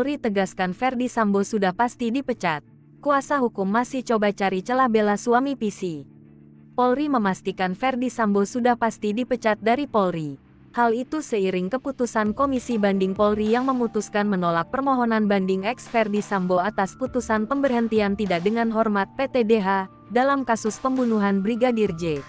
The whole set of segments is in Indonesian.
Polri tegaskan Ferdi Sambo sudah pasti dipecat. Kuasa hukum masih coba cari celah bela suami PC. Polri memastikan Ferdi Sambo sudah pasti dipecat dari Polri. Hal itu seiring keputusan Komisi Banding Polri yang memutuskan menolak permohonan banding ex Ferdi Sambo atas putusan pemberhentian tidak dengan hormat PTDH dalam kasus pembunuhan Brigadir J.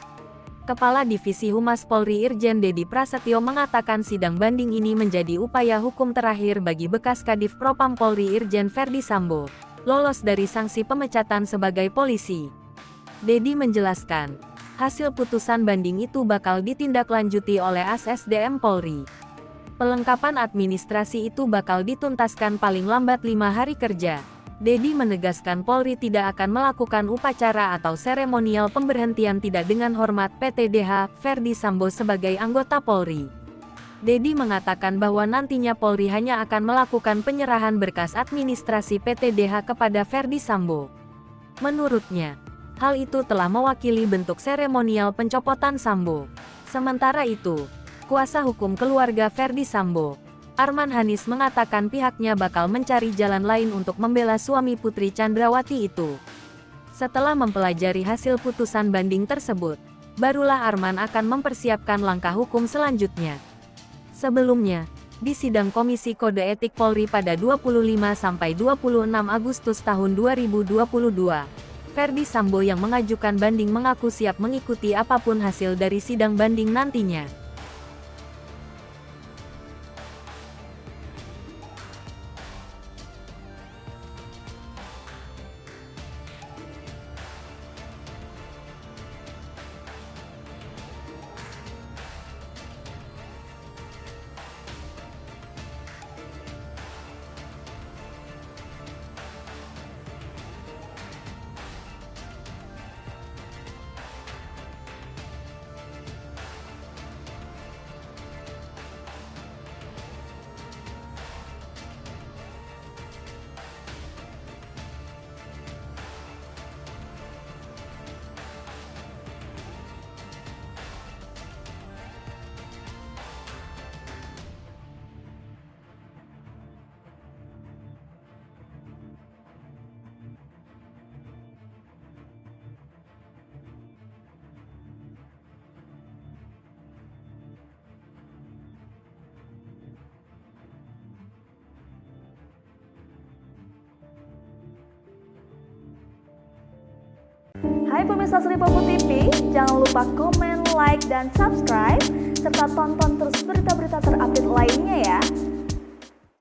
Kepala Divisi Humas Polri Irjen Dedi Prasetyo mengatakan sidang banding ini menjadi upaya hukum terakhir bagi bekas Kadif Propam Polri Irjen Ferdi Sambo lolos dari sanksi pemecatan sebagai polisi. Dedi menjelaskan, hasil putusan banding itu bakal ditindaklanjuti oleh ASSDM Polri. Pelengkapan administrasi itu bakal dituntaskan paling lambat 5 hari kerja. Dedi menegaskan Polri tidak akan melakukan upacara atau seremonial pemberhentian tidak dengan hormat PTDH Ferdi Sambo sebagai anggota Polri. Dedi mengatakan bahwa nantinya Polri hanya akan melakukan penyerahan berkas administrasi PTDH kepada Ferdi Sambo. Menurutnya, hal itu telah mewakili bentuk seremonial pencopotan Sambo. Sementara itu, kuasa hukum keluarga Ferdi Sambo, Arman Hanis mengatakan pihaknya bakal mencari jalan lain untuk membela suami Putri Chandrawati itu. Setelah mempelajari hasil putusan banding tersebut, barulah Arman akan mempersiapkan langkah hukum selanjutnya. Sebelumnya, di sidang Komisi Kode Etik Polri pada 25–26 Agustus tahun 2022, Ferdi Sambo yang mengajukan banding mengaku siap mengikuti apapun hasil dari sidang banding nantinya. Hai pemirsa Sri Popo TV, jangan lupa komen, like, dan subscribe, serta tonton terus